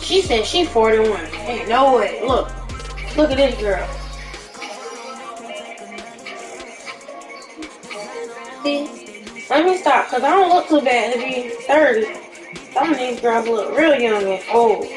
She said she 41. Ain't no way. Look at this girl. See, let me stop, cause I don't look too bad to be 30. Some of these girls look real young and old.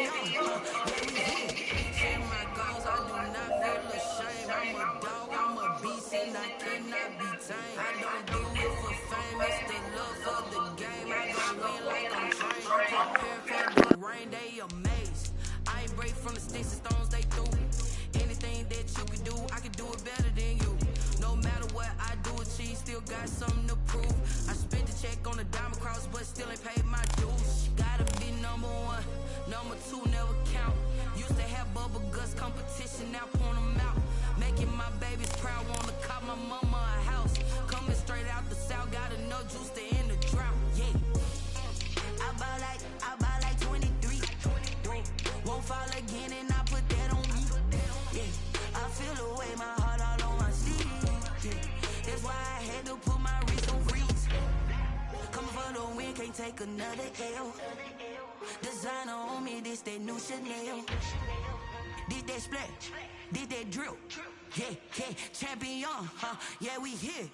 Take another L. Designer on me, this that new Chanel. Did that splash, did that drill. Yeah, champion, huh? Yeah, we here.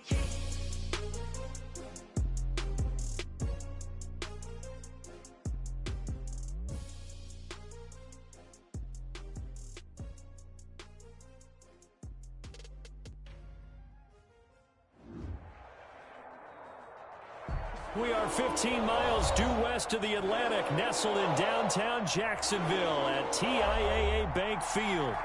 We are 15 miles due west of the Atlantic, nestled in downtown Jacksonville at TIAA Bank Field.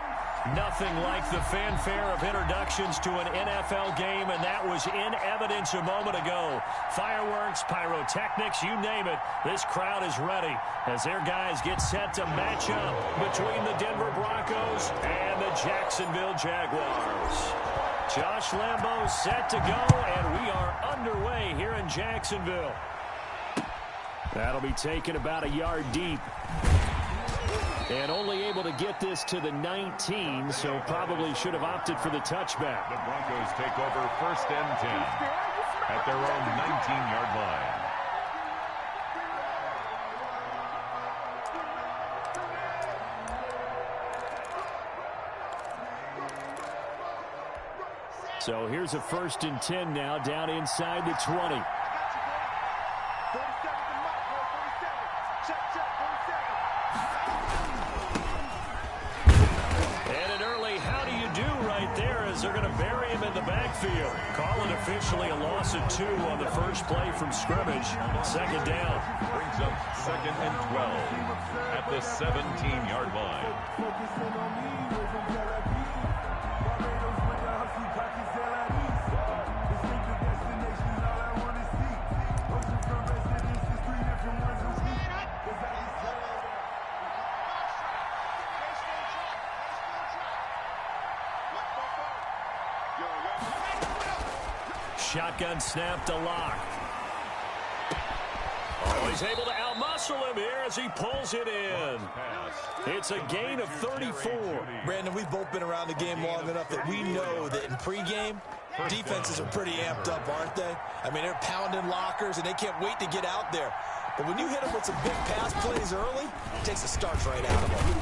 Nothing like the fanfare of introductions to an NFL game, and that was in evidence a moment ago. Fireworks, pyrotechnics, you name it. This crowd is ready as their guys get set to match up between the Denver Broncos and the Jacksonville Jaguars. Josh Lambeau set to go, and we are underway here in Jacksonville. That'll be taken about a yard deep. And only able to get this to the 19, so probably should have opted for the touchback. The Broncos take over 1st and 10 at their own 19-yard line. So here's a 1st and 10 now, down inside the 20. And an early how do you do right there as they're going to bury him in the backfield. Call it officially a loss of 2 on the first play from scrimmage. 2nd down. Brings up 2nd and 12 at the 17-yard line. Shotgun snap to Lock. Oh, he's able to outmuscle him here as he pulls it in. It's a gain of 34. Brandon, we've both been around the game long enough that we know that in pregame, defenses are pretty amped up, aren't they? I mean, they're pounding lockers, and they can't wait to get out there. But when you hit them with some big pass plays early, it takes the starch right out of them.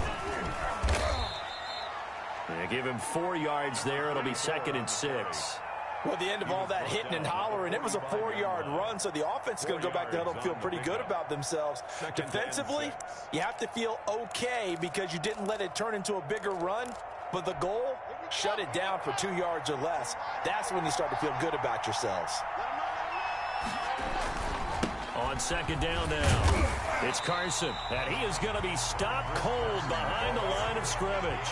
They give him 4 yards there. It'll be 2nd and 6. Well, at the end of all that hitting and hollering, it was a 4-yard run, so the offense is going to go back to huddle and feel pretty good about themselves. Defensively, you have to feel okay because you didn't let it turn into a bigger run, but the goal, shut it down for 2 yards or less. That's when you start to feel good about yourselves. On second down now, it's Carson, and he is going to be stopped cold behind the line of scrimmage.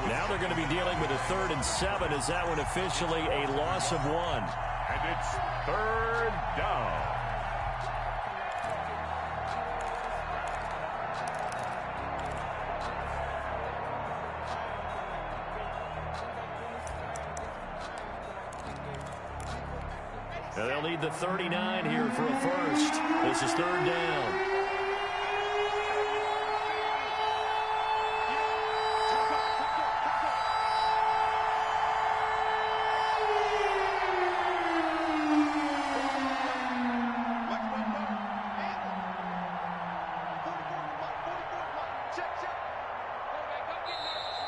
Now they're going to be dealing with a 3rd and 7. Is that one officially a loss of 1? And it's 3rd down. And they'll need the 39 here for a first. This is 3rd down.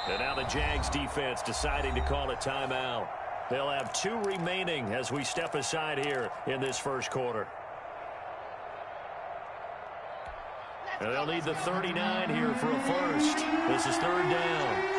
And now the Jags defense deciding to call a timeout. They'll have 2 remaining as we step aside here in this first quarter. And they'll need the 39 here for a first. This is 3rd down.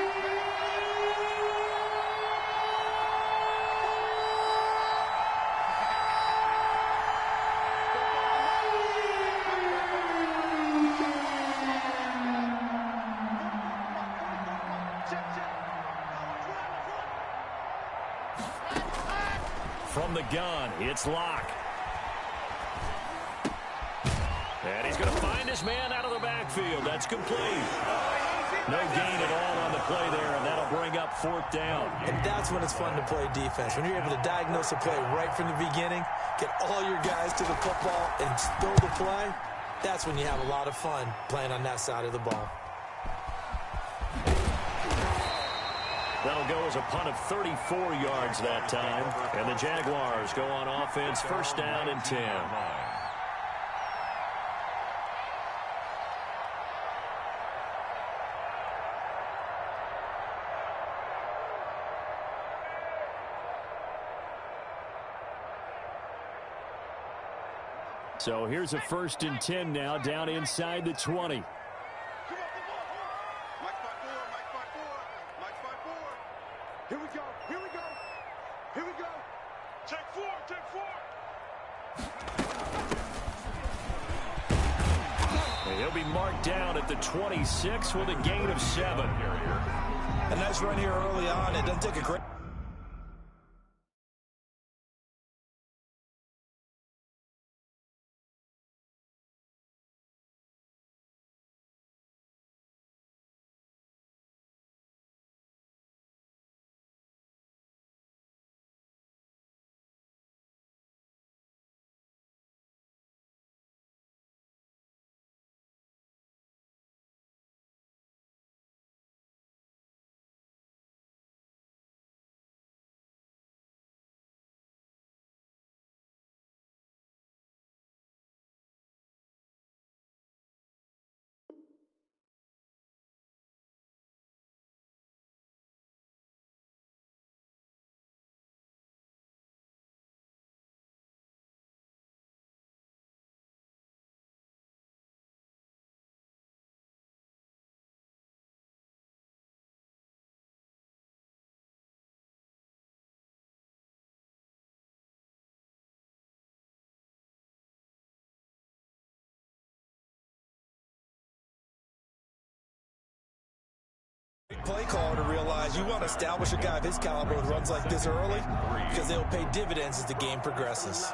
From the gun, it's Locke. And he's going to find his man out of the backfield. That's complete. No gain at all on the play there, and that'll bring up 4th down. And that's when it's fun to play defense. When you're able to diagnose a play right from the beginning, get all your guys to the football, and build the play, that's when you have a lot of fun playing on that side of the ball. That'll go as a punt of 34 yards that time. And the Jaguars go on offense, 1st down and 10. So here's a 1st and 10 now, down inside the 20. Here we go. Here we go. Here we go. Take 4. Take 4. And he'll be marked down at the 26 with a gain of 7. A nice run here early on. It doesn't take a great... Play caller to realize you want to establish a guy of his caliber who runs like this early because they'll pay dividends as the game progresses.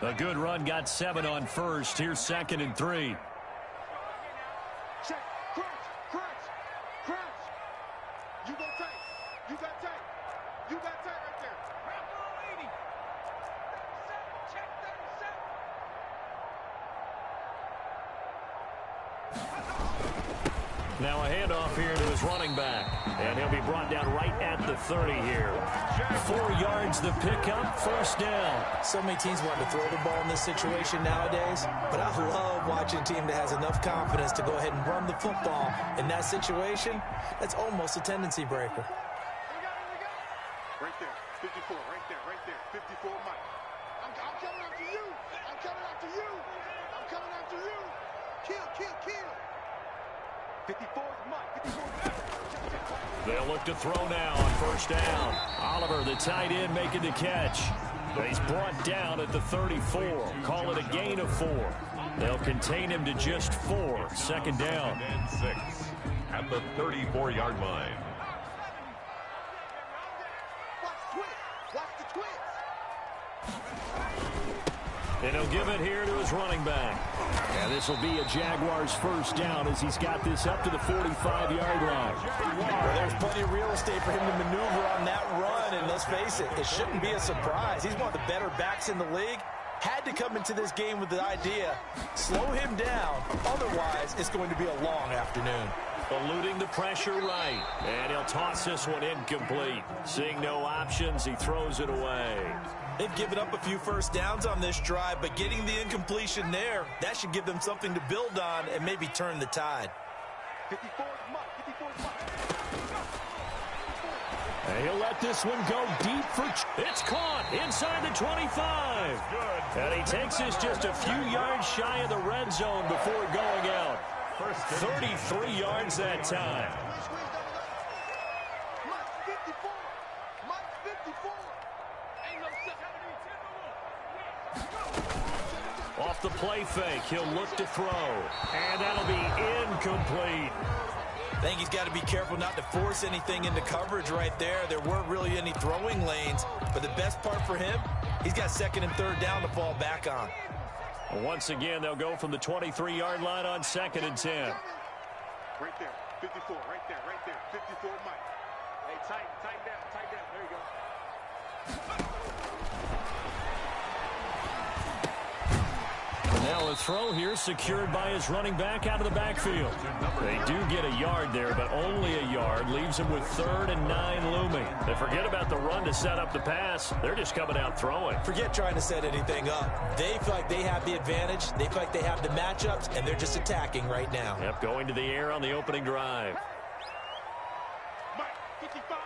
A good run, got 7 on first. Here's 2nd and 3. Check. Crunch. Crunch. Crunch. You go tight. You got tight. You got tight right there. Wrap on 80. 37. Check 37. Now a handoff here to his running back. And he'll be brought down right at the 30 here. 4 yards the pickup, first down. So many teams want to throw the ball in this situation nowadays, but I love watching a team that has enough confidence to go ahead and run the football. In that situation, that's almost a tendency breaker. Right there, 54, right there, 54, Mike. I'm coming after you. I'm coming after you. I'm coming after you. Kill. 54 is Mike. 54 is Mike. They'll look to throw now on first down. Oliver, the tight end, making the catch. He's brought down at the 34. Call it a gain of 4. They'll contain him to just 4. Second down. And 6 at the 34-yard line. Watch the twist. And he'll give it here to his running back. And this will be a Jaguars first down as he's got this up to the 45-yard line. Well, there's plenty of real estate for him to maneuver on that run, and let's face it, it shouldn't be a surprise. He's one of the better backs in the league. Had to come into this game with the idea, slow him down, otherwise it's going to be a long afternoon. Eluding the pressure right, and he'll toss this one incomplete. Seeing no options, he throws it away. They've given up a few first downs on this drive, but getting the incompletion there, that should give them something to build on and maybe turn the tide. 54 is Mike. And he'll let this one go deep for... It's caught inside the 25. And he takes this just a few yards shy of the red zone before going out. 33 yards that time. Mike 54. Mike 54. Ain't no Off the play fake, he'll look to throw. And that'll be incomplete. I think he's got to be careful not to force anything into coverage right there. There weren't really any throwing lanes, but the best part for him, he's got second and third down to fall back on. Once again, they'll go from the 23-yard line on second and 10. Right there, 54, right there, 54, Mike. Hey, tighten down, there you go. Now a throw here secured by his running back out of the backfield. They do get a yard there, but only a yard. Leaves him with 3rd and 9 looming. They forget about the run to set up the pass. They're just coming out throwing. Forget trying to set anything up. They feel like they have the advantage. They feel like they have the matchups, and they're just attacking right now. Yep, going to the air on the opening drive. Mike, 55,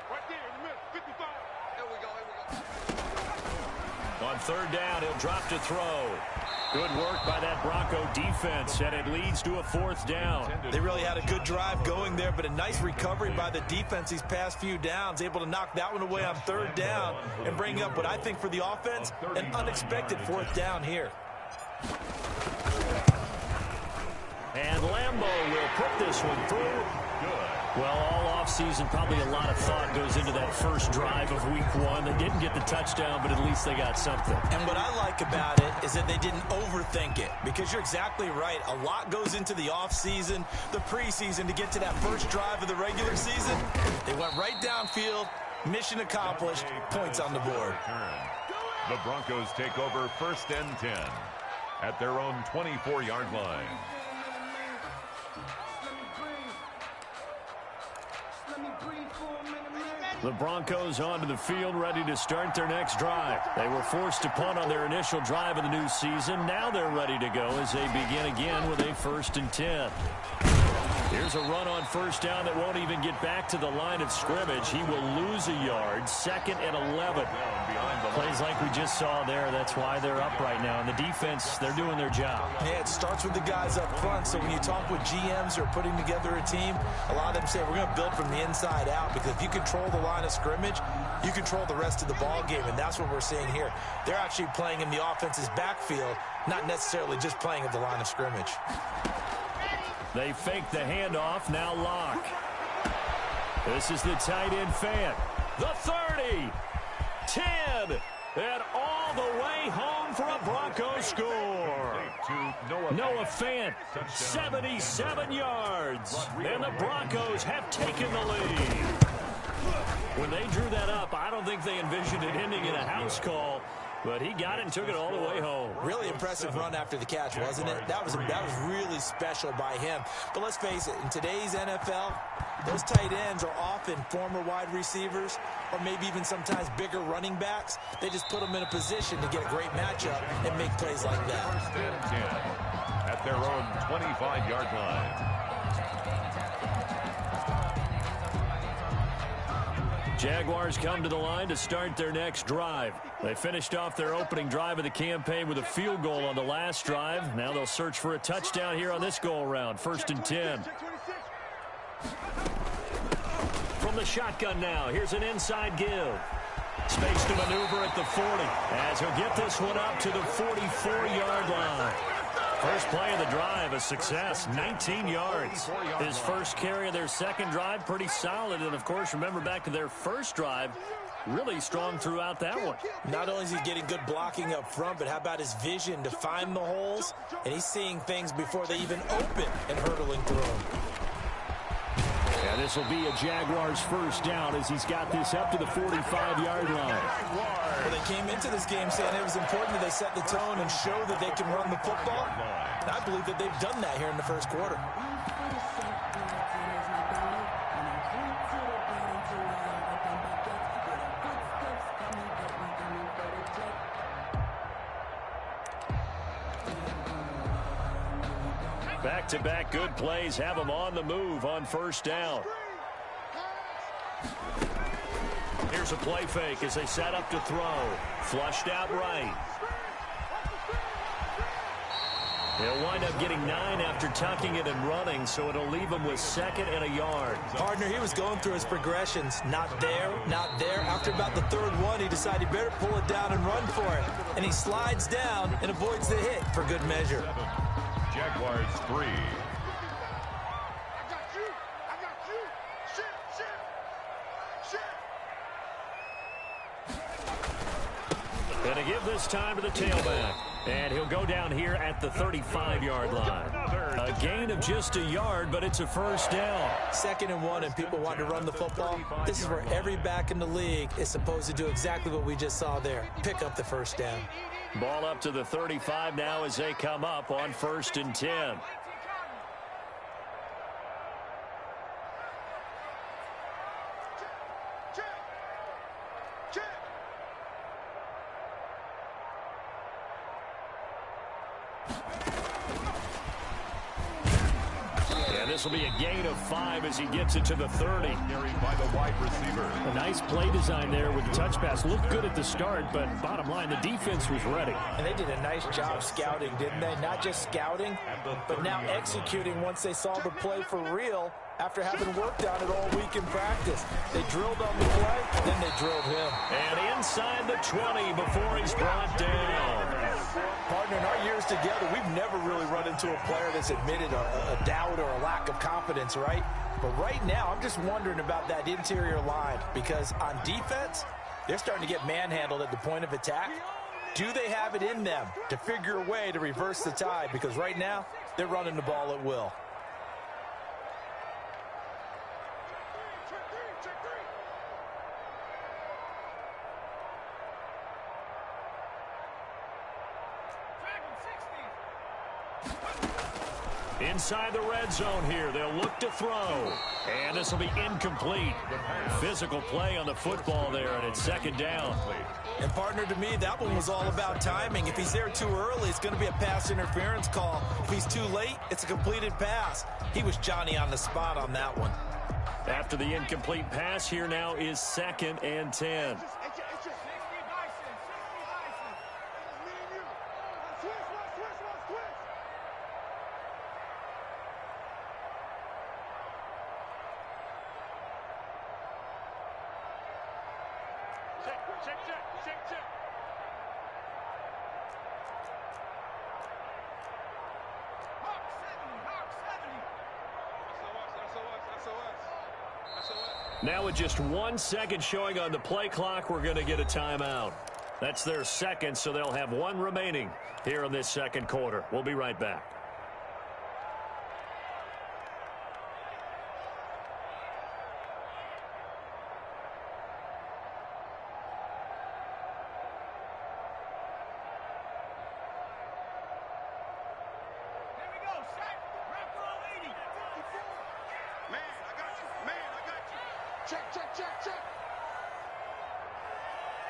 right there in the middle, 55. There we go. On third down, he'll drop to throw. Good work by that Bronco defense, and it leads to a 4th down. They really had a good drive going there, but a nice recovery by the defense these past few downs, able to knock that one away on third down and bring up what I think for the offense, an unexpected 4th down here. And Lambeau will put this one through. Well, all offseason, probably a lot of thought goes into that first drive of week 1. They didn't get the touchdown, but at least they got something. And what I like about it is that they didn't overthink it, because you're exactly right. A lot goes into the offseason, the preseason, to get to that first drive of the regular season. They went right downfield, mission accomplished, points on the board. The Broncos take over 1st and 10 at their own 24-yard line. The Broncos onto the field, ready to start their next drive. They were forced to punt on their initial drive of the new season. Now they're ready to go as they begin again with a 1st and 10. Here's a run on first down that won't even get back to the line of scrimmage. He will lose a yard. 2nd and 11. Plays like we just saw there. That's why they're up right now. And the defense, they're doing their job. Yeah, it starts with the guys up front. So when you talk with GMs who are putting together a team, a lot of them say we're going to build from the inside out, because if you control the line of scrimmage, you control the rest of the ball game, and that's what we're seeing here. They're actually playing in the offense's backfield, not necessarily just playing at the line of scrimmage. They fake the handoff, now lock. This is the tight end Fant. The 30, 10, and all the way home for a Broncos score. Noah Fant, 77 yards, and the Broncos have taken the lead. When they drew that up, I don't think they envisioned it ending in a house call. But he got it and took it all the way home. Really impressive run after the catch, wasn't it? That was really special by him. But let's face it, in today's NFL, those tight ends are often former wide receivers or maybe even sometimes bigger running backs. They just put them in a position to get a great matchup and make plays like that. First and 10 at their own 25-yard line. Jaguars come to the line to start their next drive. They finished off their opening drive of the campaign with a field goal on the last drive. Now they'll search for a touchdown here on this go-around. First and 10. From the shotgun now, here's an inside give. Space to maneuver at the 40 as he'll get this one up to the 44-yard line. First play of the drive, a success, 19 yards. His first carry of their second drive, pretty solid. And, of course, remember back to their first drive, really strong throughout that one. Not only is he getting good blocking up front, but how about his vision to find the holes? And he's seeing things before they even open and hurdling through them. And this will be a Jaguars first down as he's got this up to the 45-yard line. Well, they came into this game saying it was important that they set the tone and show that they can run the football. And I believe that they've done that here in the first quarter. Back-to-back good plays have them on the move on first down. Here's a play fake as they set up to throw. Flushed out right. He'll wind up getting 9 after tucking it and running, so it'll leave him with second and a yard. Partner, he was going through his progressions. Not there, not there. After about the third one, he decided he better pull it down and run for it. And he slides down and avoids the hit for good measure. Jaguars 3. Gonna give this time to the tailback. And he'll go down here at the 35-yard line. A gain of just a yard, but it's a first down. 2nd and 1, and people want to run the football. This is where every back in the league is supposed to do exactly what we just saw there. Pick up the first down. Ball up to the 35 now as they come up on 1st and 10. This will be a gain of 5 as he gets it to the 30. Carried by the wide receiver. A nice play design there with the touch pass. Looked good at the start, but bottom line, the defense was ready. And they did a nice job scouting, didn't they? Not just scouting, but now executing once they saw the play for real after having worked on it all week in practice. They drilled on the play, then they drilled him. And inside the 20 before he's brought down. Partner, in our years together, we've never really run into a player that's admitted a doubt or a lack of confidence, right? But right now, I'm just wondering about that interior line because on defense, they're starting to get manhandled at the point of attack. Do they have it in them to figure a way to reverse the tide? Because right now, they're running the ball at will. Inside the red zone here, they'll look to throw. And this will be incomplete. Physical play on the football there, and it's 2nd down. And partner, to me, that one was all about timing. If he's there too early, it's going to be a pass interference call. If he's too late, it's a completed pass. He was Johnny on the spot on that one. After the incomplete pass, here now is 2nd and 10. Now with just 1 second showing on the play clock, we're going to get a timeout. That's their second, so they'll have 1 remaining here in this second quarter. We'll be right back. Check, check, check, check.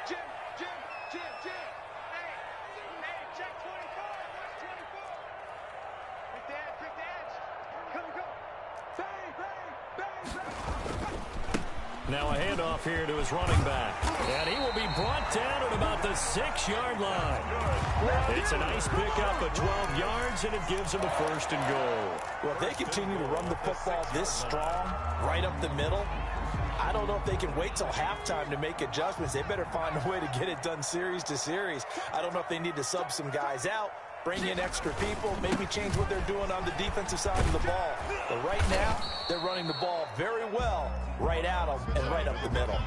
Jim. Hey, check 24. What's 24? Pick the edge. Go. Bang, bang, bang, bang. Now a handoff here to his running back. And he will be brought down at about the 6-yard line. It's a nice pickup of 12 yards, and it gives him a 1st and goal. Well, if they continue to run the football this strong, right up the middle, I don't know if they can wait till halftime to make adjustments. They better find a way to get it done series to series. I don't know if they need to sub some guys out, bring in extra people, maybe change what they're doing on the defensive side of the ball. But right now, they're running the ball very well right at them and right up the middle.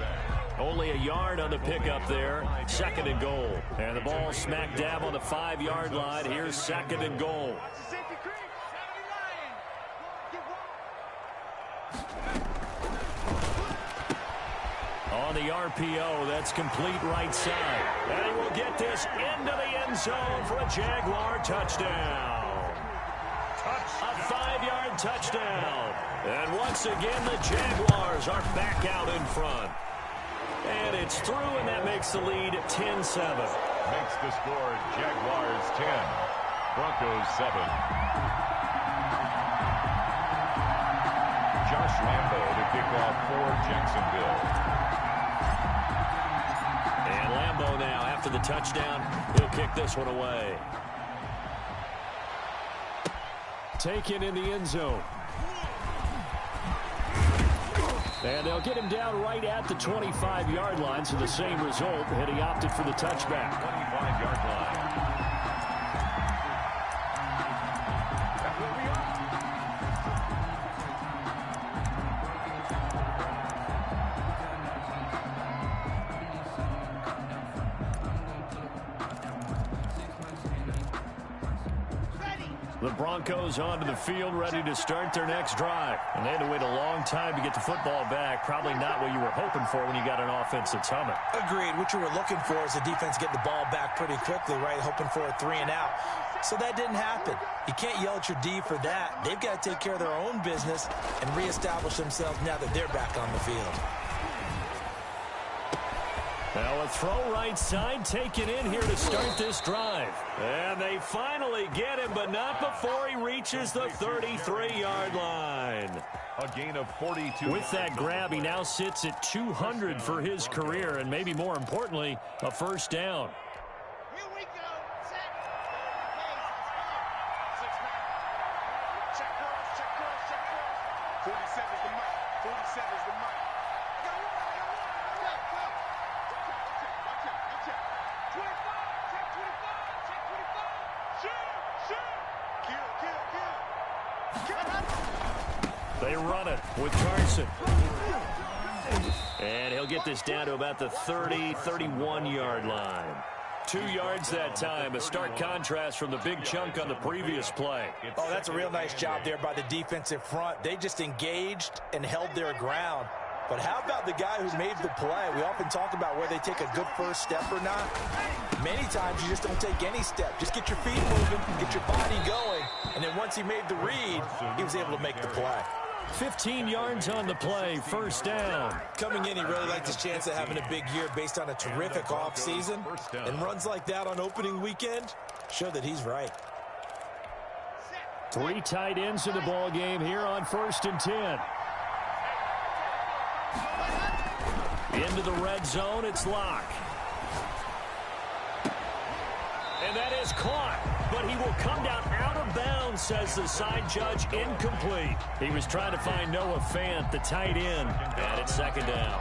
Only a yard on the pickup there. 2nd and goal. And the ball smack dab on the 5-yard line. Here's 2nd and goal. Safety creep. On the RPO, that's complete right side. And he will get this into the end zone for a Jaguar touchdown. A 5-yard touchdown. And once again, the Jaguars are back out in front. And it's through, and that makes the lead 10-7. Makes the score Jaguars 10, Broncos 7. Josh Lambo to kick off for Jacksonville. And Lambo now, after the touchdown, he'll kick this one away. Taken in the end zone. And they'll get him down right at the 25-yard line, so the same result, and he opted for the touchback. 25-yard line. That's where we are. The Broncos onto the field, ready to start their next drive. And they had to wait a long time to get the football back. Probably not what you were hoping for when you got an offense that's humming. Agreed. What you were looking for is the defense getting the ball back pretty quickly, right? Hoping for a 3 and out. So that didn't happen. You can't yell at your D for that. They've got to take care of their own business and reestablish themselves now that they're back on the field. Now a throw right side taken in here to start this drive. And they finally get him, but not before he reaches the 33-yard line. A gain of 42. With that grab, he now sits at 200 for his career, and maybe more importantly, a 1st down. Here we go. Set. Okay, let's go. 6 man. Check girls. 47 is the mic. 47 is the mic. I got one. Go. Check. 25. Check 25. Check 25. Shoot. Kill. They run it with Carson. And he'll get this down to about the 30, 31-yard line. 2 yards that time, a stark contrast from the big chunk on the previous play. Oh, that's a real nice job there by the defensive front. They just engaged and held their ground. But how about the guy who made the play? We often talk about where they take a good first step or not. Many times you just don't take any step. Just get your feet moving, get your body going, and then once he made the read, he was able to make the play. 15 yards on the play, 1st down. Coming in, he really liked his chance of having a big year based on a terrific offseason. And runs like that on opening weekend show that he's right. 3 tight ends in the ball game here on 1st and 10. Into the red zone, it's Locke. And that is caught, but he will come down out of bounds, says the side judge, incomplete. He was trying to find Noah Fant, the tight end, and it's 2nd down.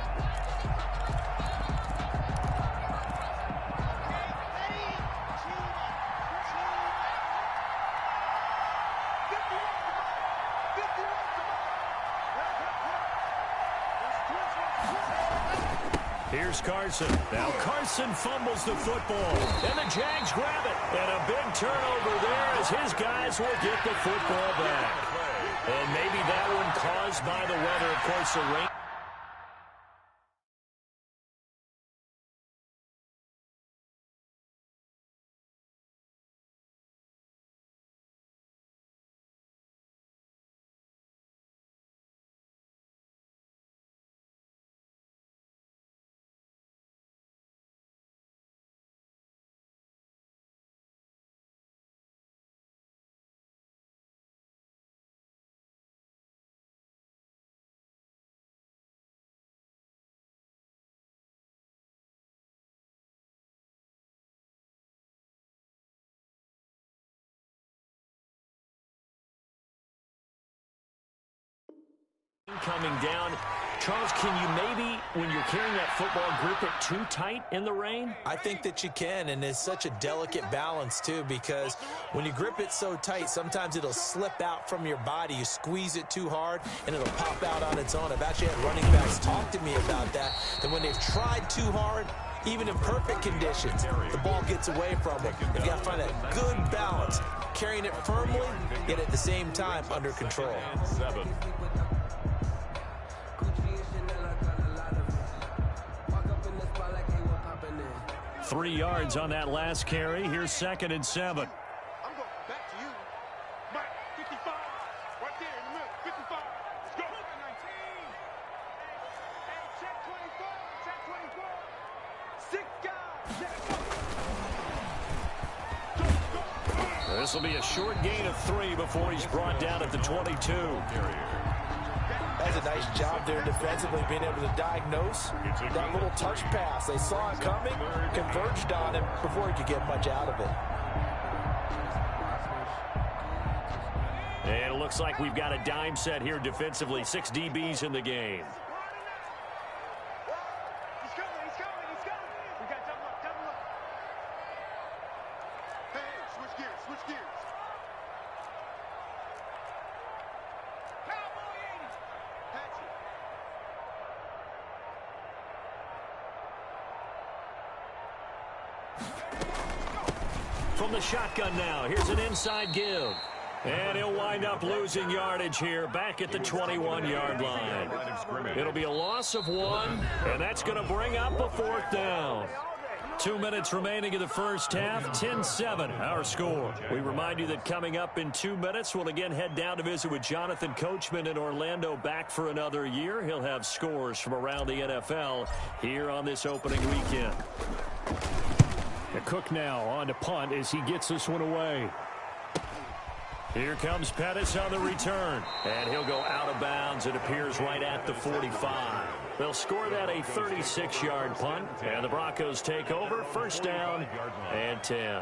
Here's Carson. Now Carson fumbles the football, and the Jags grab it. And a big turnover there as his guys will get the football back. And maybe that one caused by the weather. Of course, the rain. coming down. Charles, can you maybe, when you're carrying that football, grip it too tight in the rain? I think that you can, and it's such a delicate balance, too, because when you grip it so tight, sometimes it'll slip out from your body. You squeeze it too hard, and it'll pop out on its own. I've actually had running backs talk to me about that when they've tried too hard, even in perfect conditions, the ball gets away from them. You've got to find that good balance, carrying it firmly, yet at the same time under control. 3 yards on that last carry. Here's 2nd and 7. I'm going back to you. Mike, 55. Right there in the middle. 55. Let's go. 19. Hey, check 24. Check 24. 6 guys. This will be a short gain of 3 before he's brought down at the 22. That's a nice job there defensively, being able to diagnose that little touch pass. They saw it coming, converged on him before he could get much out of it. And it looks like we've got a dime set here defensively. 6 DBs in the game. He's coming. We got double up. Hey, switch gears. From the shotgun now, here's an inside give. And he'll wind up losing yardage here back at the 21-yard line. It'll be a loss of 1, and that's going to bring up a 4th down. 2 minutes remaining in the first half, 10-7 our score. We remind you that coming up in 2 minutes, we'll again head down to visit with Jonathan Coachman in Orlando, back for another year. He'll have scores from around the NFL here on this opening weekend. Cook now on to punt as he gets this one away. Here comes Pettis on the return. And he'll go out of bounds. It appears right at the 45. They'll score that a 36-yard punt. And the Broncos take over. 1st down and 10.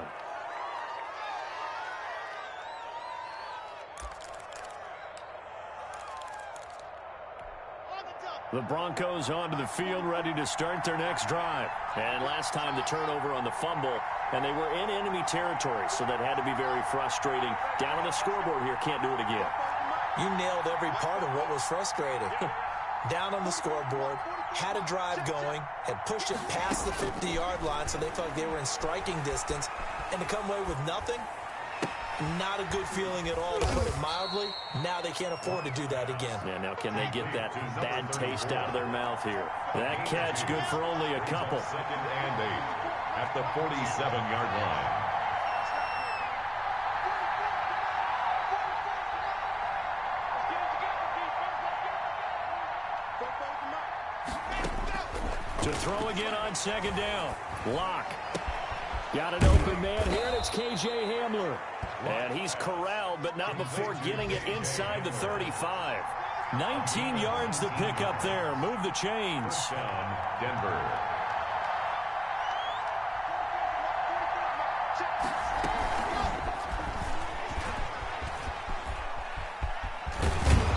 The Broncos onto the field, ready to start their next drive. And last time the turnover on the fumble, and they were in enemy territory, so that had to be very frustrating. Down on the scoreboard here, can't do it again. You nailed every part of what was frustrating. Down on the scoreboard, had a drive going, had pushed it past the 50-yard line, so they felt like they were in striking distance, and to come away with nothing, not a good feeling at all, to put it mildly. Now they can't afford to do that again. Yeah, now can they get that bad taste out of their mouth here? That catch good for only a couple. 2nd and 8 at the 47-yard line. To throw again on 2nd down. Lock. Got an open man here, and it's K.J. Hamler. And he's corralled, but not before getting it inside the 35. 19 yards to pick up there. Move the chains. Down, Denver.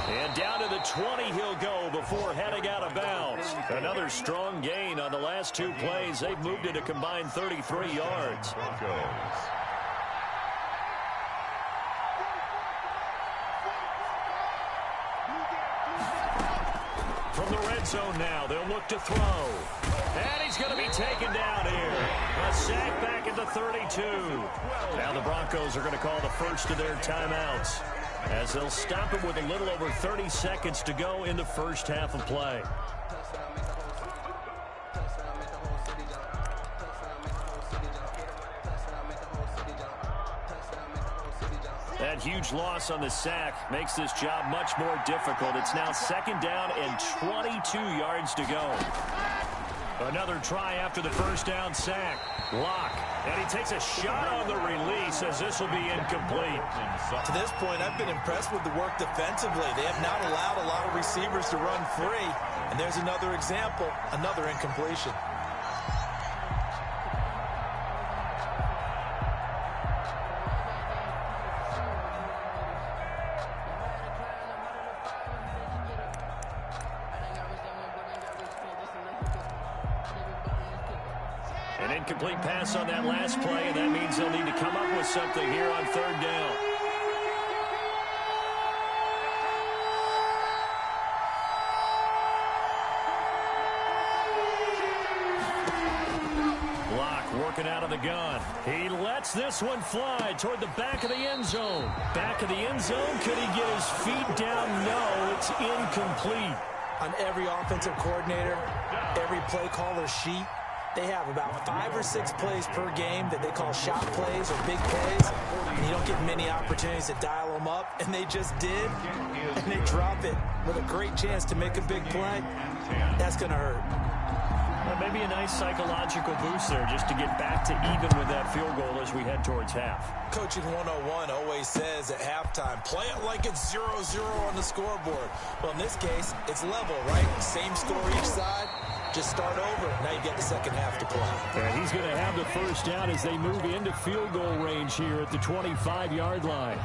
And down to the 20 he'll go before heading out of bounds. Another strong gain on the last 2 plays. They've moved it a combined 33 yards. Broncos. From the red zone now, they'll look to throw. And he's going to be taken down here. A sack back at the 32. Now the Broncos are going to call the first of their timeouts, as they'll stop him with a little over 30 seconds to go in the first half of play. That huge loss on the sack makes this job much more difficult. It's now 2nd down and 22 yards to go. Another try after the 1st down sack. Lock. And he takes a shot on the release, as this will be incomplete. To this point, I've been impressed with the work defensively. They have not allowed a lot of receivers to run free. And there's another example, another incompletion. An incomplete pass on that last play, and that means they'll need to come up with something here on third down. Working out of the gun. He lets this one fly toward the back of the end zone. Back of the end zone. Could he get his feet down? No, it's incomplete. On every offensive coordinator, every play caller sheet, they have about 5 or 6 plays per game that they call shot plays or big plays. And you don't get many opportunities to dial them up, and they just did. And they drop it with a great chance to make a big play. That's going to hurt. Well, maybe a nice psychological boost there just to get back to even with that field goal as we head towards half. Coaching 101 always says at halftime, play it like it's 0-0 on the scoreboard. Well, in this case, it's level, right? Same score each side. Just start over. Now you get the second half to play. And he's going to have the first down as they move into field goal range here at the 25-yard line.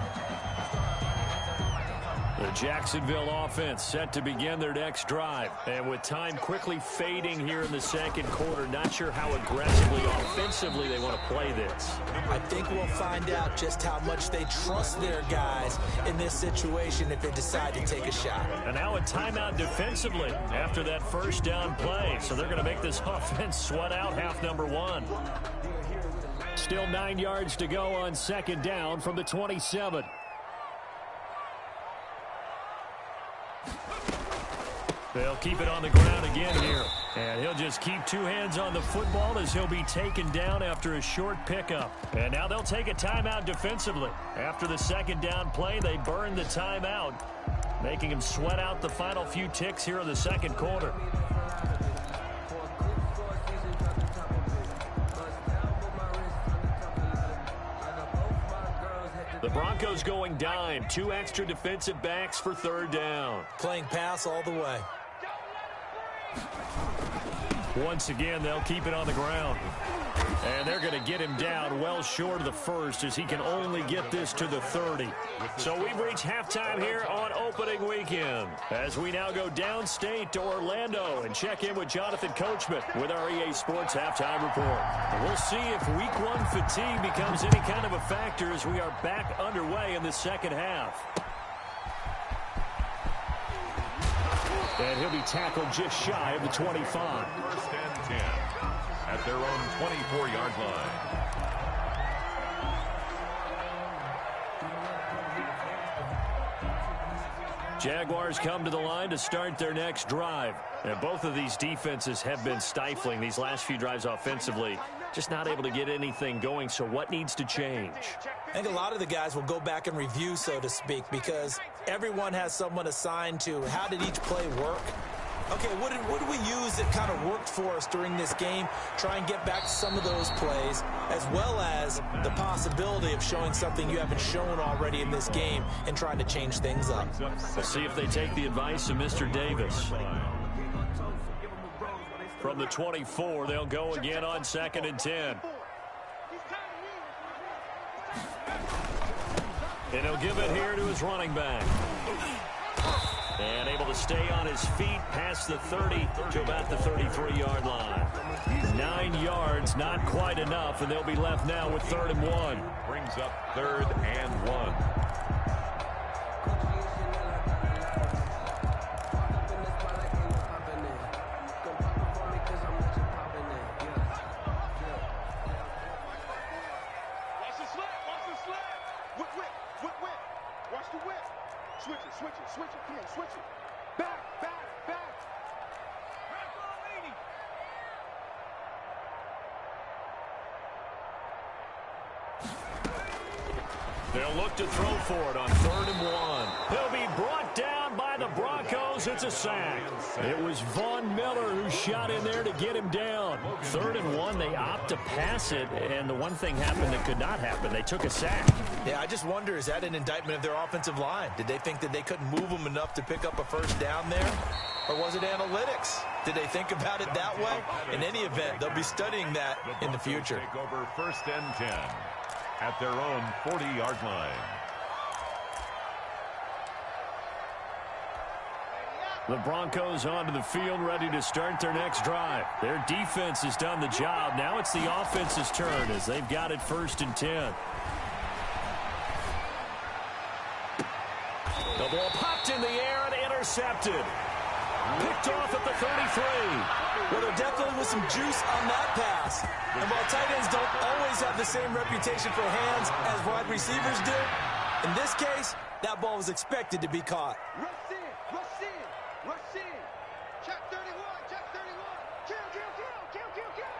The Jacksonville offense set to begin their next drive. And with time quickly fading here in the second quarter, not sure how aggressively, offensively they want to play this. I think we'll find out just how much they trust their guys in this situation if they decide to take a shot. And now a timeout defensively after that first down play. So they're going to make this offense sweat out half number one. Still 9 yards to go on second down from the 27. They'll keep it on the ground again here. And he'll just keep 2 hands on the football as he'll be taken down after a short pickup. And now they'll take a timeout defensively. After the second down play, they burn the timeout, making him sweat out the final few ticks here in the second quarter. The Broncos going dime. 2 extra defensive backs for third down. Playing pass all the way. Once again, they'll keep it on the ground. And they're going to get him down well short of the first as he can only get this to the 30. So we've reached halftime here on opening weekend as we now go downstate to Orlando and check in with Jonathan Coachman with our EA Sports Halftime Report. And we'll see if Week 1 fatigue becomes any kind of a factor as we are back underway in the second half. And he'll be tackled just shy of the 25. First and 10 at their own 24-yard line. Jaguars come to the line to start their next drive. And both of these defenses have been stifling these last few drives offensively. Just not able to get anything going, so what needs to change? I think a lot of the guys will go back and review, so to speak, because everyone has someone assigned to how did each play work. Okay, what did we use that kind of worked for us during this game? Try and get back to some of those plays, as well as the possibility of showing something you haven't shown already in this game and trying to change things up. We'll see if they take the advice of Mr. Davis. From the 24, they'll go again on 2nd and 10. And he'll give it here to his running back. And able to stay on his feet past the 30 to about the 33-yard line. 9 yards, not quite enough, and they'll be left now with 3rd and 1. Brings up 3rd and 1. Switch it, come on, switch it. Back. They'll look to throw for it on 3rd and 1. He'll be brought down by the Broncos. It's a sack. It was Von Miller who shot in there to get him down. 3rd and 1, they opt to pass it, and the one thing happened that could not happen. They took a sack. Yeah, I just wonder, is that an indictment of their offensive line? Did they think that they couldn't move them enough to pick up a first down there? Or was it analytics? Did they think about it that way? In any event, they'll be studying that in the future. Take over 1st and 10 at their own 40-yard line. The Broncos onto the field, ready to start their next drive. Their defense has done the job. Now it's the offense's turn as they've got it 1st and 10. The ball popped in the air and intercepted. Picked off at the 33. Well, there definitely was some juice on that pass. And while tight ends don't always have the same reputation for hands as wide receivers do, in this case, that ball was expected to be caught. Rush in, rush in, rush in. Check 31, check 31. Kill, kill, kill, kill, kill, kill.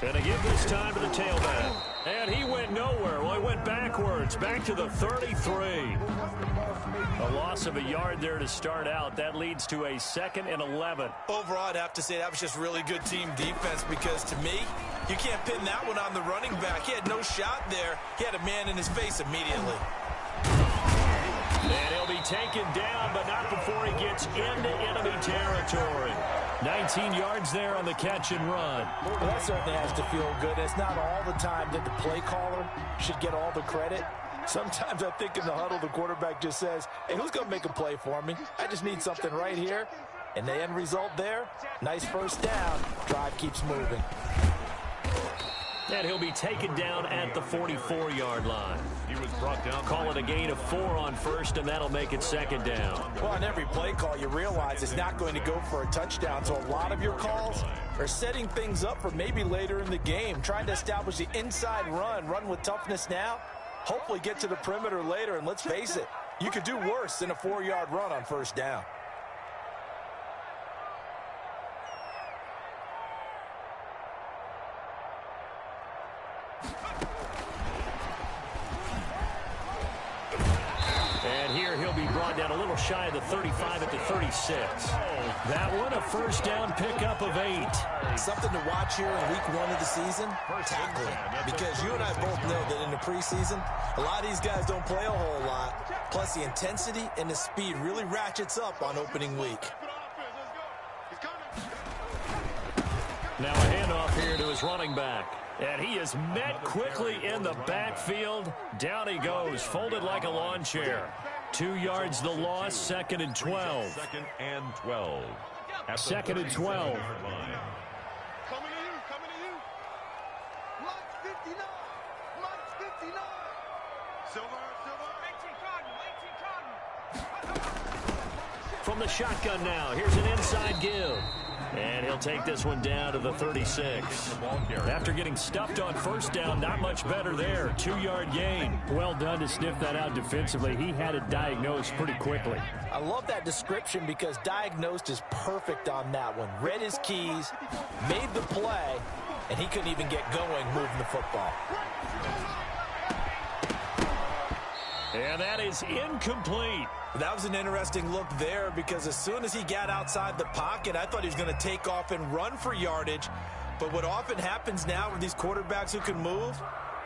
And they give this time to the tailback. And he went nowhere. Well, he went backwards, back to the 33. A loss of a yard there to start out. That leads to a 2nd and 11. Overall, I'd have to say that was just really good team defense because, to me, you can't pin that one on the running back. He had no shot there. He had a man in his face immediately. And he'll be taken down, but not before he gets into enemy territory. 19 yards there on the catch and run. Well, that certainly has to feel good. It's not all the time that the play caller should get all the credit. Sometimes I think in the huddle, the quarterback just says, hey, who's going to make a play for me? I just need something right here. And the end result there, nice 1st down. Drive keeps moving. And he'll be taken down at the 44-yard line. He was brought down. Call it a gain of 4 on 1st, and that'll make it 2nd down. Well, on every play call, you realize it's not going to go for a touchdown. So a lot of your calls are setting things up for maybe later in the game, trying to establish the inside run with toughness now, hopefully get to the perimeter later. And let's face it, you could do worse than a 4-yard run on 1st down. And here he'll be brought down a little shy of the 35 at the 36. That one, a 1st down pickup of 8. Something to watch here in week 1 of the season, tackling. Because you and I both know that in the preseason, a lot of these guys don't play a whole lot. Plus, the intensity and the speed really ratchets up on opening week. Now a handoff here to his running back. And he is met quickly in the backfield. Down he goes, folded like a lawn chair. 2 yards the loss, 2nd and 12. 2nd and 12. 2nd and 12. Coming to you, coming to you. Lights 59, lights 59. Silver, silver. 18 Cotton. From the shotgun now, here's an inside give. And he'll take this one down to the 36. After getting stuffed on 1st down, not much better there. 2-yard gain. Well done to sniff that out defensively. He had it diagnosed pretty quickly. I love that description because diagnosed is perfect on that one. Read his keys, made the play, and he couldn't even get going moving the football. And that is incomplete. That was an interesting look there because as soon as he got outside the pocket, I thought he was going to take off and run for yardage. But what often happens now with these quarterbacks who can move,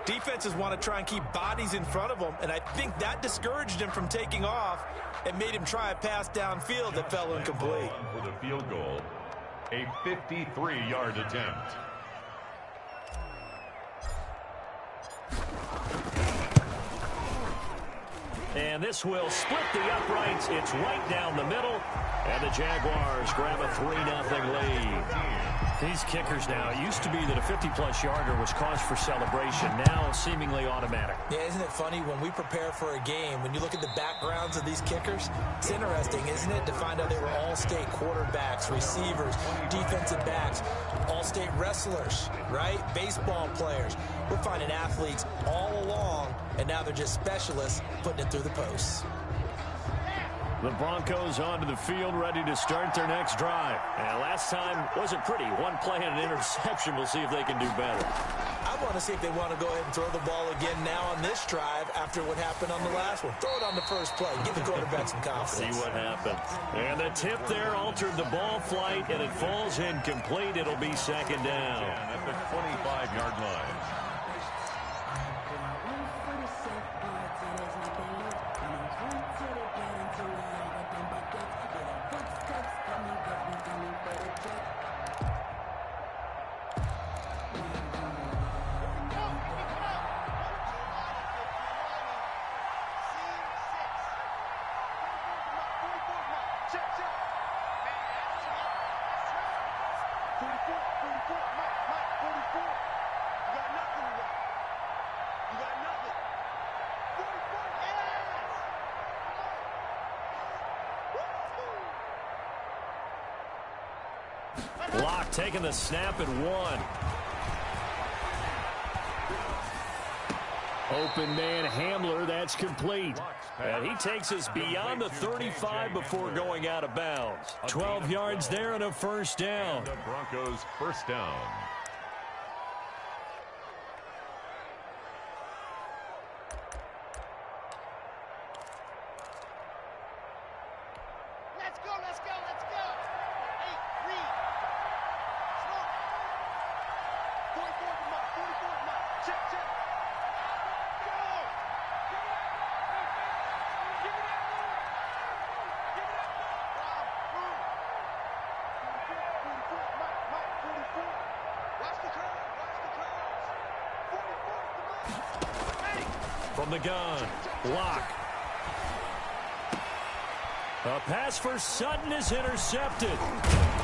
defenses want to try and keep bodies in front of them, and I think that discouraged him from taking off and made him try a pass downfield that fell incomplete. For the field goal, a 53-yard attempt. And this will split the uprights. It's right down the middle. And the Jaguars grab a 3-0 lead. These kickers now, it used to be that a 50-plus yarder was cause for celebration. Now seemingly automatic. Yeah, isn't it funny when we prepare for a game, when you look at the backgrounds of these kickers, it's interesting, isn't it, to find out they were all-state quarterbacks, receivers, defensive backs, all-state wrestlers, right? Baseball players. We're finding athletes all along, and now they're just specialists putting it through the posts. The Broncos onto the field, ready to start their next drive. And last time wasn't pretty. One play and an interception. We'll see if they can do better. I want to see if they want to go ahead and throw the ball again now on this drive after what happened on the last one. Throw it on the first play. Give the quarterback some confidence. See what happens. And the tip there altered the ball flight, and it falls incomplete. It'll be 2nd down. At the 25-yard line. Block taking the snap at 1. Open man Hamler, that's complete. And he takes us beyond the 35 before going out of bounds. 12 yards there and a first down. The Broncos first down. Let's go, let's go, let's go. Hey, read. Slow. 44 to mark, 44 to mark. Check, check. Go. Give it up. Give it up. Wow, move. 44, Mike, 44. Watch the curve, watch the curves. 44 to mark. Hey. From the gun, block. A pass for Sutton is intercepted.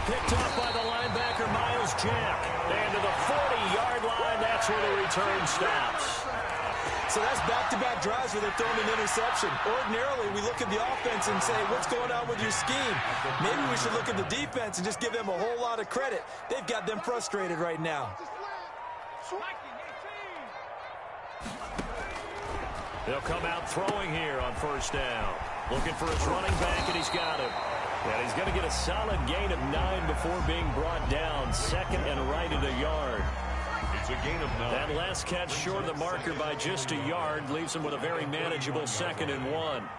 Picked off by the linebacker, Miles Jack. And to the 40-yard line, that's where the return stops. So that's back-to-back drives where they're throwing an interception. Ordinarily, we look at the offense and say, what's going on with your scheme? Maybe we should look at the defense and just give them a whole lot of credit. They've got them frustrated right now. They'll come out throwing here on first down. Looking for his running back, and he's got him. And he's going to get a solid gain of 9 before being brought down. Second and right at a yard. It's a gain of 9. That last catch short of the marker by just a yard leaves him with a very manageable 2nd and 1.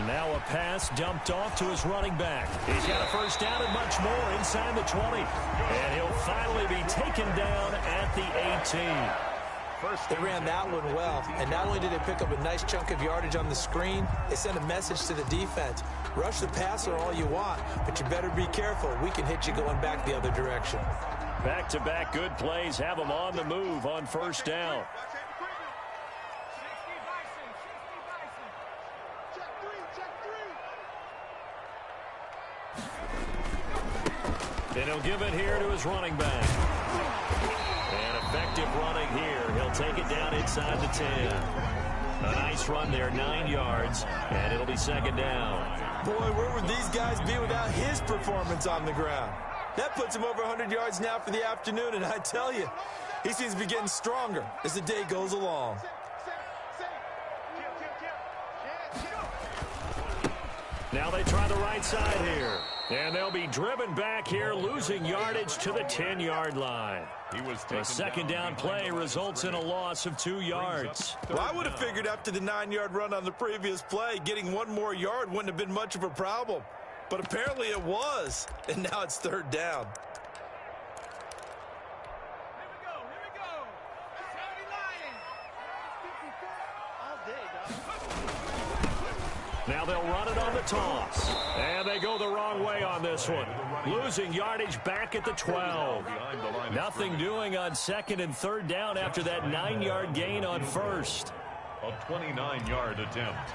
Now a pass dumped off to his running back. He's got a first down and much more inside the 20. And he'll finally be taken down at the 18. They ran that one well, and not only did they pick up a nice chunk of yardage on the screen, they sent a message to the defense. Rush the passer all you want, but you better be careful. We can hit you going back the other direction. Back-to-back good plays have them on the move on first down. And he'll give it here to his running back. And effective running here. He'll take it down inside the 10. A nice run there, 9 yards, and it'll be 2nd down. Boy, where would these guys be without his performance on the ground? That puts him over 100 yards now for the afternoon, and I tell you, he seems to be getting stronger as the day goes along. Now they try the right side here. And they'll be driven back here, losing yardage to the 10-yard line. A second down play results in a loss of 2 yards. Well, I would have figured after the 9-yard run on the previous play, getting 1 more yard wouldn't have been much of a problem. But apparently it was, and now it's 3rd down. Now they'll run it on the toss. And they go the wrong way on this one. Losing yardage back at the 12. Nothing doing on 2nd and 3rd down after that 9-yard gain on first. A 29-yard attempt.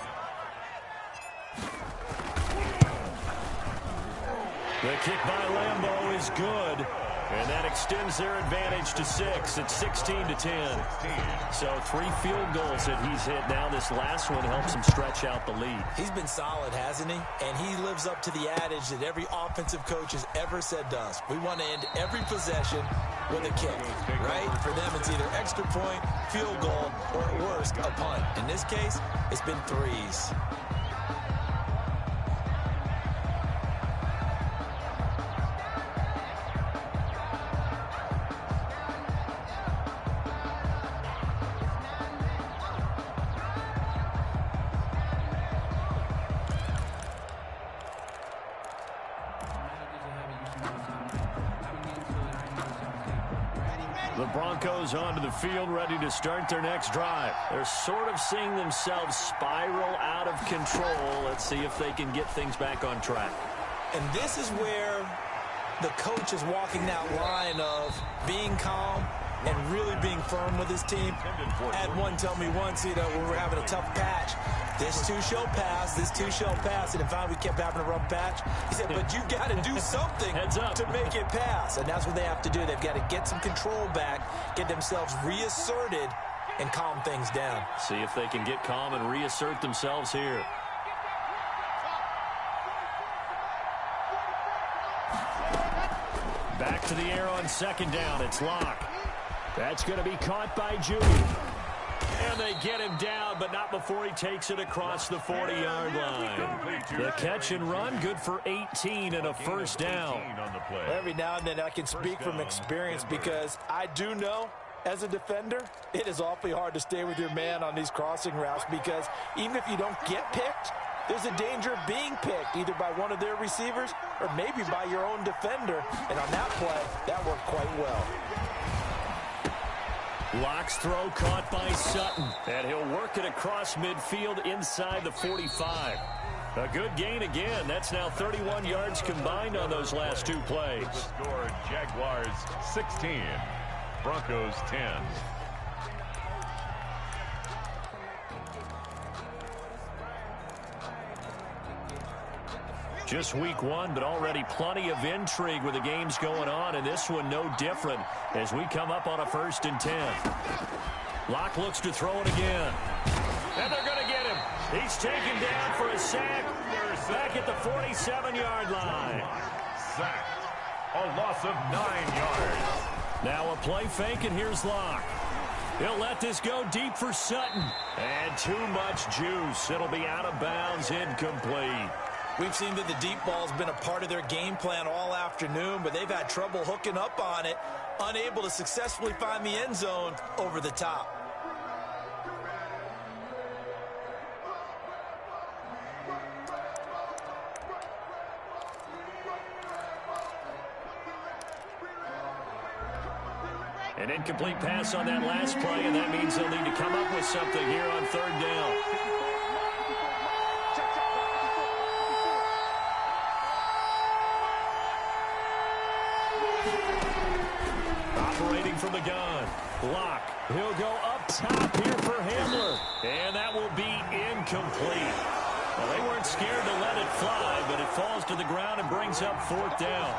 The kick by Lambeau is good. And that extends their advantage to 6. It's 16-10. So 3 field goals that he's hit now. This last one helps him stretch out the lead. He's been solid, hasn't he? And he lives up to the adage that every offensive coach has ever said to us. We want to end every possession with a kick, right? For them, it's either extra point, field goal, or at worst, a punt. In this case, it's been 3s. The Broncos onto the field, ready to start their next drive. They're sort of seeing themselves spiral out of control. Let's see if they can get things back on track. And this is where the coach is walking that line of being calm and really being firm with his team. I had one tell me once, when we were having a tough patch, this too shall pass, this too shall pass. And in fact, we kept having a rough patch. He said, but you've got to do something to make it pass. And that's what they have to do. They've got to get some control back, get themselves reasserted, and calm things down. See if they can get calm and reassert themselves here. Back to the air on second down. It's Locke. That's going to be caught by Judy. And they get him down, but not before he takes it across the 40-yard line. The catch and run, good for 18 and a first down. Every now and then I can speak from experience because I do know, as a defender, it is awfully hard to stay with your man on these crossing routes because even if you don't get picked, there's a danger of being picked either by one of their receivers or maybe by your own defender. And on that play, that worked quite well. Locke's throw caught by Sutton, and he'll work it across midfield inside the 45. A good gain again. That's now 31 yards combined on those last two plays. The score, Jaguars 16, Broncos 10. Just week one, but already plenty of intrigue with the games going on, and this one no different as we come up on a 1st and 10. Locke looks to throw it again. And they're going to get him. He's taken down for a sack. Back at the 47-yard line. Sack. A loss of 9 yards. Now a play fake, and here's Locke. He'll let this go deep for Sutton. And too much juice. It'll be out of bounds, incomplete. We've seen that the deep ball's been a part of their game plan all afternoon, but they've had trouble hooking up on it, unable to successfully find the end zone over the top. An incomplete pass on that last play, and that means they'll need to come up with something here on 3rd down. Operating from the gun. Locke. He'll go up top here for Hamler. And that will be incomplete. Well, they weren't scared to let it fly, but it falls to the ground and brings up 4th down.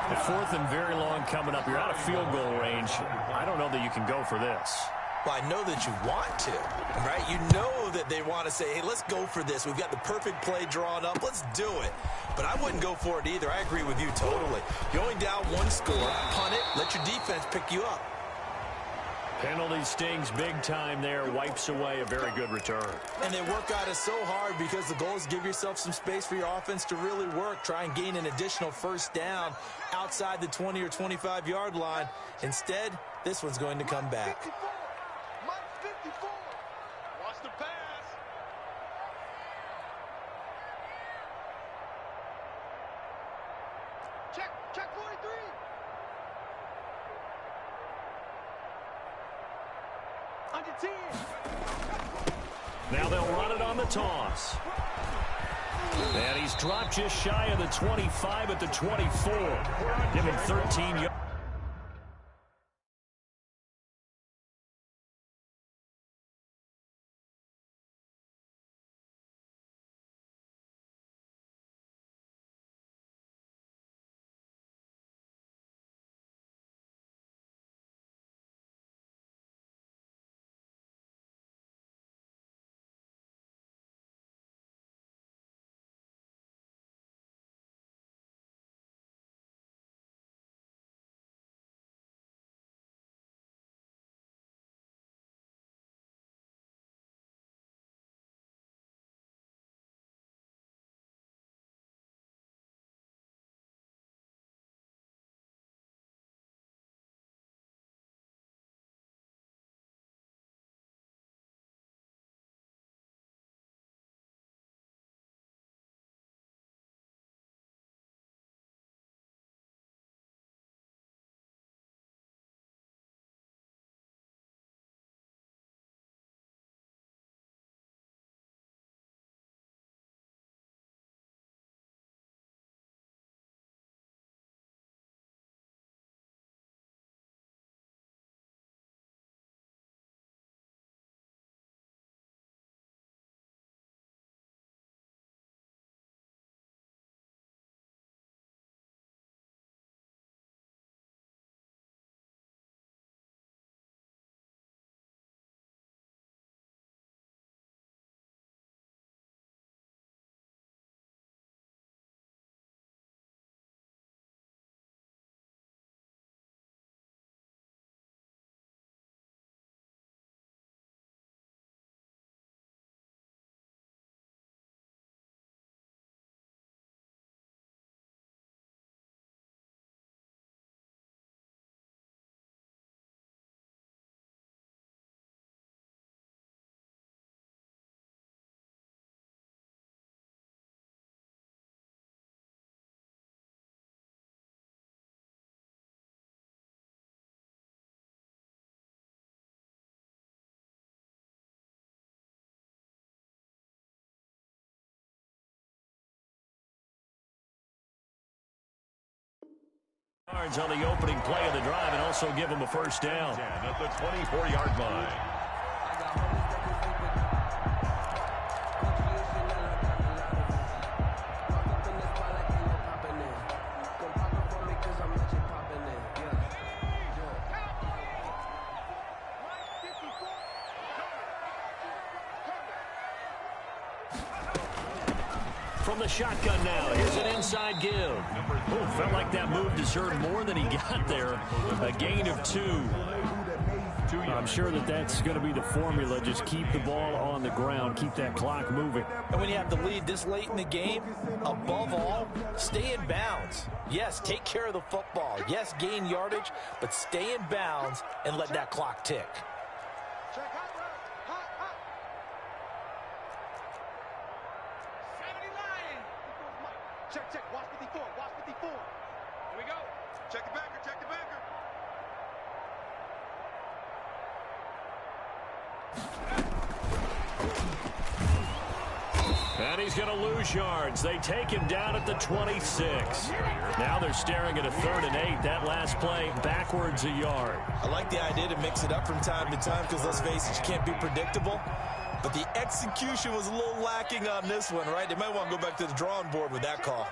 The 4th and very long coming up. You're out of field goal range. I don't know that you can go for this. Well, I know that you want to, right? You know that they want to say, hey, let's go for this. We've got the perfect play drawn up. Let's do it. But I wouldn't go for it either. I agree with you totally. You're only down 1 score. Punt it. Let your defense pick you up. Penalty stings big time there. Wipes away a very good return. And they work out it so hard because the goal is give yourself some space for your offense to really work. Try and gain an additional 1st down outside the 20 or 25-yard line. Instead, this one's going to come back. 54. Watch the pass. Check 43. Under 10. Now they'll run it on the toss. And he's dropped just shy of the 25 at the 24. Give him 13 yards. yards on the opening play of the drive and also give them a first down. At the 24-yard line. From the shotgun now, here's an inside give. Oh, felt like that move deserved more than he got there. A gain of 2. I'm sure that's going to be the formula. Just keep the ball on the ground, keep that clock moving. And when you have the lead this late in the game, above all, stay in bounds. Yes, take care of the football. Yes, gain yardage, but stay in bounds and let that clock tick. Check hot, hot, hot. 70 Lions. Check, check. Watch 54. Watch 54. Here we go. Check the backer. Check the backer. And he's going to lose yards. They take him down at the 26. Now they're staring at a 3rd and 8. That last play, backwards a yard. I like the idea to mix it up from time to time because, let's face it, you can't be predictable. But the execution was a little lacking on this one, right? They might want to go back to the drawing board with that call.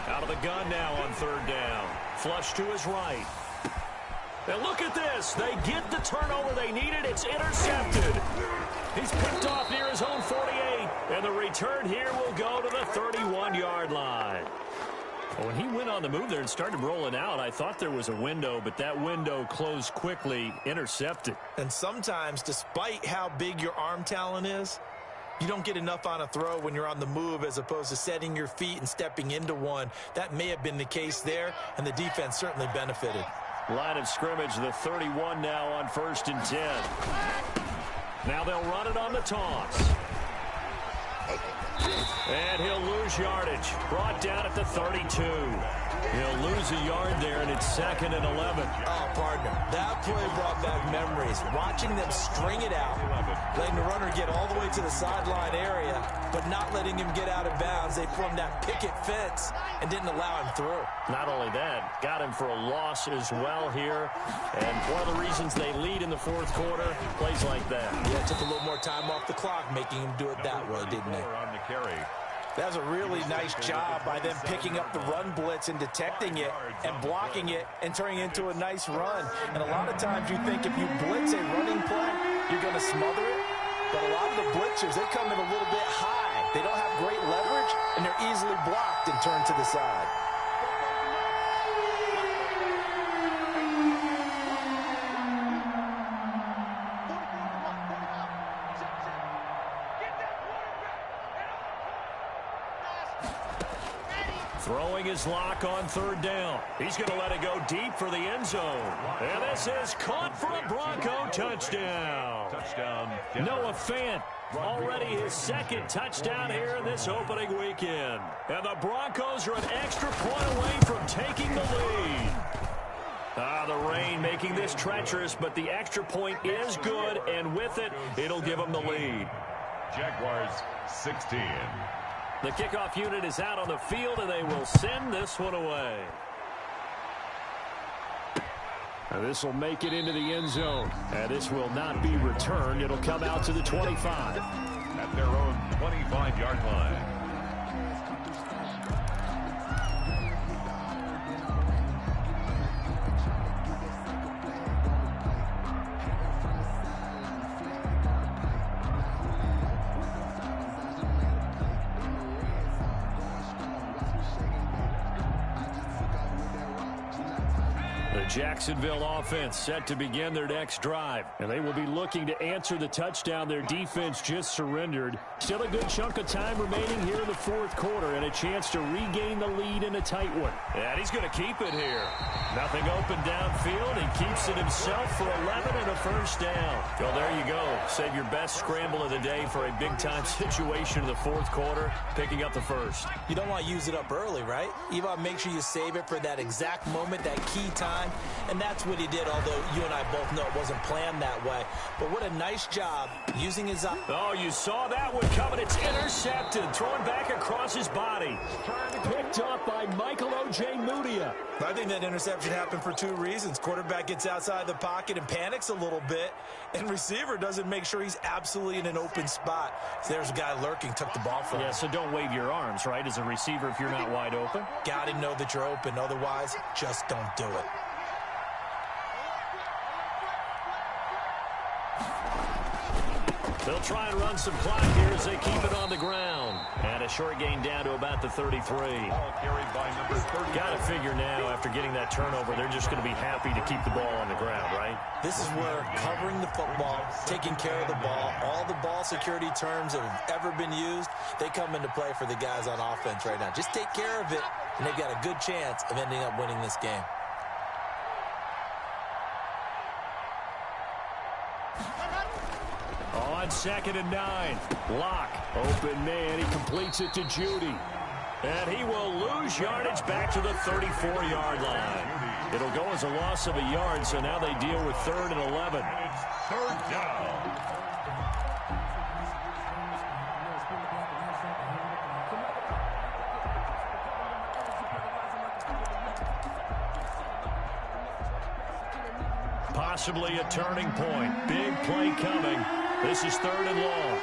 Out of the gun now on 3rd down. Flush to his right. And look at this. They get the turnover they needed. It's intercepted. He's picked off near his own 48. And the return here will go to the 31-yard line. When he went on the move there and started rolling out, I thought there was a window, but that window closed quickly, intercepted. And sometimes, despite how big your arm talent is, you don't get enough on a throw when you're on the move as opposed to setting your feet and stepping into one. That may have been the case there, and the defense certainly benefited. Line of scrimmage, the 31 now on 1st and 10. Now they'll run it on the toss. And he'll lose yardage. Brought down at the 32. He'll lose a yard there, and it's 2nd and 11. Oh, partner, that play brought back memories. Watching them string it out, letting the runner get all the way to the sideline area, but not letting him get out of bounds. They formed that picket fence and didn't allow him through. Not only that, got him for a loss as well here. And one of the reasons they lead in the 4th quarter, plays like that. Yeah, it took a little more time off the clock, making him do it that way, didn't they? On the carry. That was a really nice job by them picking up the run blitz and detecting it and blocking it and turning it into a nice run. And a lot of times you think if you blitz a running play, you're going to smother it. But a lot of the blitzers, they come in a little bit high. They don't have great leverage, and they're easily blocked and turned to the side. Throwing his lock on 3rd down. He's going to let it go deep for the end zone. And this is caught for a Bronco touchdown. Touchdown. Noah Fant, already his 2nd touchdown here in this opening weekend. And the Broncos are an extra point away from taking the lead. The rain making this treacherous, but the extra point is good, and with it, it'll give them the lead. Jaguars 16. The kickoff unit is out on the field, and they will send this one away. This will make it into the end zone. And this will not be returned. It'll come out to the 25. At their own 25-yard line. Jacksonville offense set to begin their next drive. And they will be looking to answer the touchdown their defense just surrendered. Still a good chunk of time remaining here in the 4th quarter and a chance to regain the lead in a tight one. And he's going to keep it here. Nothing open downfield. He keeps it himself for 11 and a first down. Well, there you go. Save your best scramble of the day for a big-time situation in the 4th quarter, picking up the first. You don't want to use it up early, right? You want to make sure you save it for that exact moment, that key time, And that's what he did, although you and I both know it wasn't planned that way. But what a nice job using his eye. Oh, you saw that one coming. It's intercepted. Thrown back across his body. Picked up by Michael O.J. Mudia. I think that interception happened for two reasons. Quarterback gets outside the pocket and panics a little bit, and receiver doesn't make sure he's absolutely in an open spot. So there's a guy lurking, took the ball from him. Yeah, so don't wave your arms, right, as a receiver if you're not wide open. Got to know that you're open. Otherwise, just don't do it. They'll try and run some clock here as they keep it on the ground. And a short gain down to about the 33. Ball carried by number 30. Got to figure now, after getting that turnover, they're just going to be happy to keep the ball on the ground, right? This is where covering the football, taking care of the ball, all the ball security terms that have ever been used, they come into play for the guys on offense right now. Just take care of it, and they've got a good chance of ending up winning this game. On 2nd and 9, Locke, open man, he completes it to Judy. And he will lose yardage back to the 34-yard line. It'll go as a loss of a yard, so now they deal with 3rd and 11. And it's 3rd down. Possibly a turning point. Big play coming. This is 3rd and long.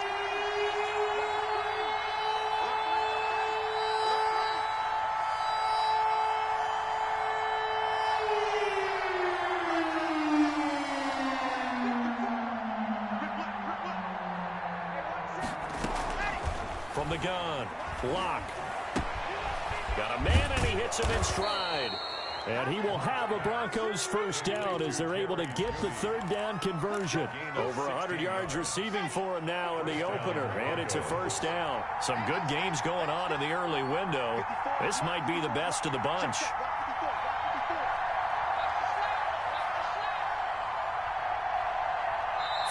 From the gun, Locke. Got a man, and he hits him in stride. And he will have a Broncos first down as they're able to get the 3rd down conversion. Over 100 yards receiving for him now in the opener. And it's a first down. Some good games going on in the early window. This might be the best of the bunch.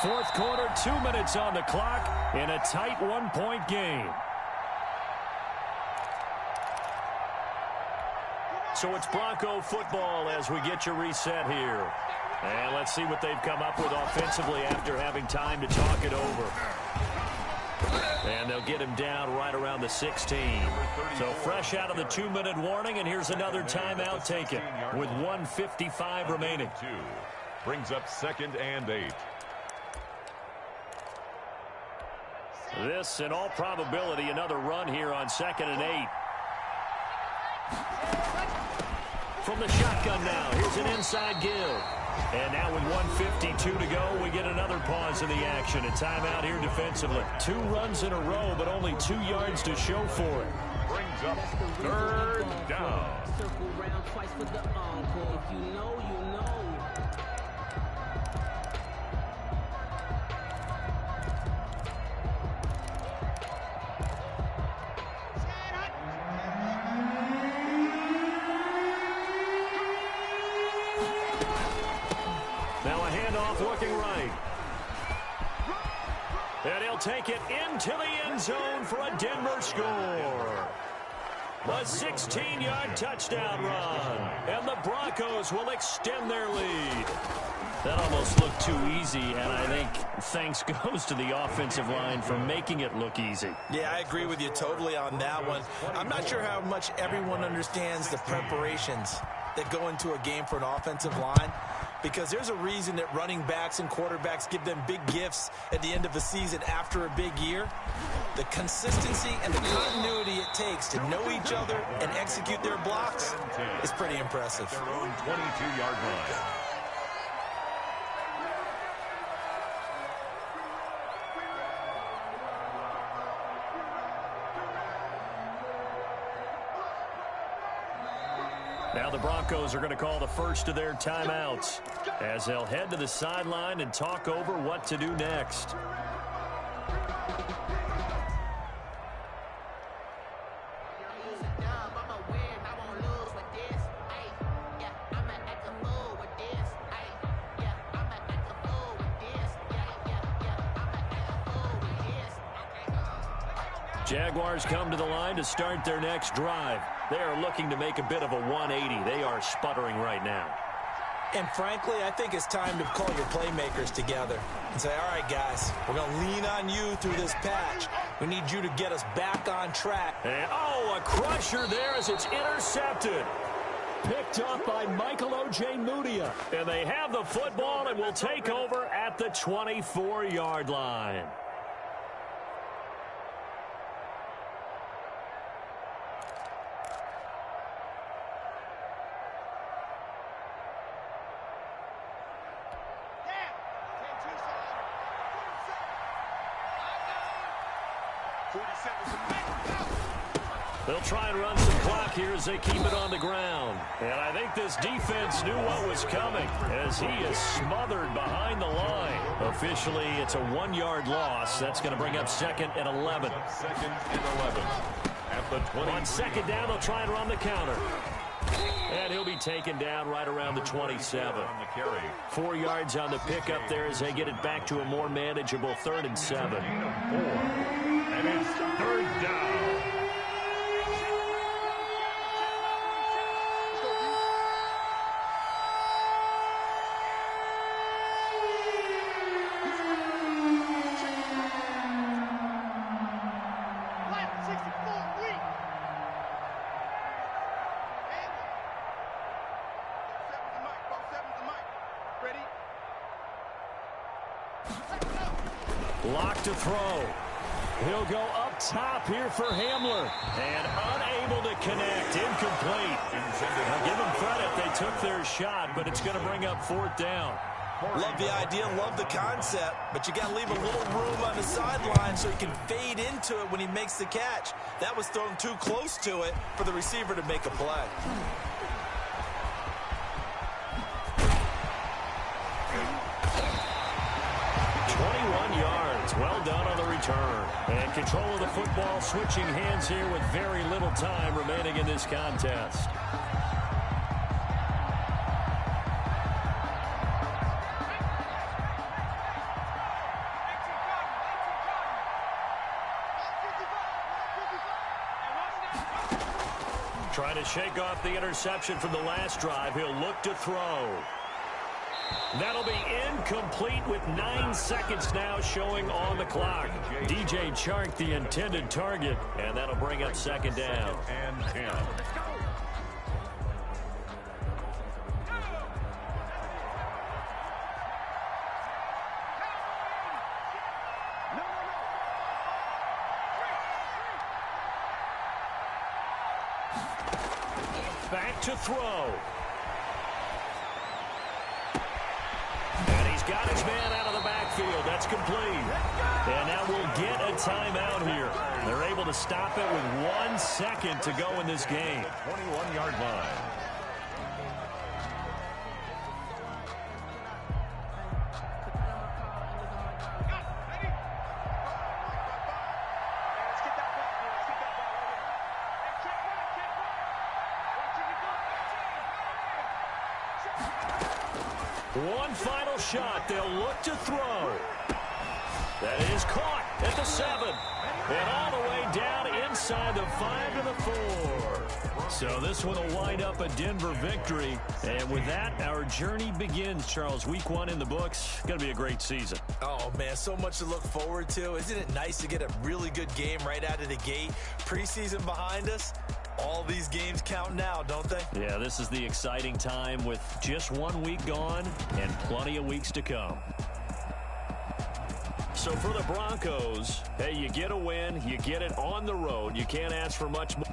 Fourth quarter, 2 minutes on the clock in a tight 1-point game. So it's Bronco football as we get you reset here. And let's see what they've come up with offensively after having time to talk it over. And they'll get him down right around the 16. So fresh out of the 2-minute warning, and here's another timeout taken with 1:55 remaining. Brings up 2nd and 8. This, in all probability, another run here on 2nd and 8. From the shotgun now, here's an inside give. And now with 1:52 to go, we get another pause in the action. A timeout here defensively. 2 runs in a row, but only 2 yards to show for it. Brings up 3rd down. Circle round twice for the encore. If you know, you know. Looking right. And he'll take it into the end zone for a Denver score. A 16-yard touchdown run. And the Broncos will extend their lead. That almost looked too easy, and I think thanks goes to the offensive line for making it look easy. Yeah, I agree with you totally on that one. I'm not sure how much everyone understands the preparations that go into a game for an offensive line, because there's a reason that running backs and quarterbacks give them big gifts at the end of the season after a big year. The consistency and the continuity it takes to know each other and execute their blocks is pretty impressive. Their own 22-yard line. Now the Broncos are going to call the first of their timeouts as they'll head to the sideline and talk over what to do next. Jaguars come to the line to start their next drive. They are looking to make a bit of a 180. They are sputtering right now. And frankly, I think it's time to call your playmakers together and say, all right, guys, we're going to lean on you through this patch. We need you to get us back on track. And, oh, a crusher there as it's intercepted. Picked up by Michael O.J. Mudia. And they have the football and will take over at the 24-yard line. They'll try and run some clock here as they keep it on the ground. And I think this defense knew what was coming as he is smothered behind the line. Officially, it's a 1-yard loss. That's going to bring up 2nd and 11. 2nd and 11 at the 20. On 2nd down, they'll try and run the counter. And he'll be taken down right around the 27. 4 yards on the pickup there as they get it back to a more manageable 3rd and 7. And it's 3rd down. Lock to throw. He'll go up top here for Hamler. And unable to connect. Incomplete. Now give them credit. They took their shot, but it's going to bring up 4th down. Love the idea, love the concept, but you got to leave a little room on the sideline so he can fade into it when he makes the catch. That was thrown too close to it for the receiver to make a play. Well done on the return. And control of the football switching hands here with very little time remaining in this contest. Trying to shake off the interception from the last drive. He'll look to throw. That'll be incomplete with 9 seconds now showing on the clock. DJ Chark, the intended target, and that'll bring up 2nd down. And 10. Back to throw. Got his man out of the backfield. That's complete. And now we'll get a timeout here. They're able to stop it with 1 second to go in this game. 21-yard line. One final shot. They'll look to throw. That is caught at the 7. And all the way down inside the 5 to the 4. So this one will wind up a Denver victory. And with that, our journey begins, Charles. Week 1 in the books. Going to be a great season. Oh, man, so much to look forward to. Isn't it nice to get a really good game right out of the gate? Preseason behind us. All these games count now, don't they? Yeah, this is the exciting time with just 1 week gone and plenty of weeks to come. So for the Broncos, hey, you get a win, you get it on the road. You can't ask for much more.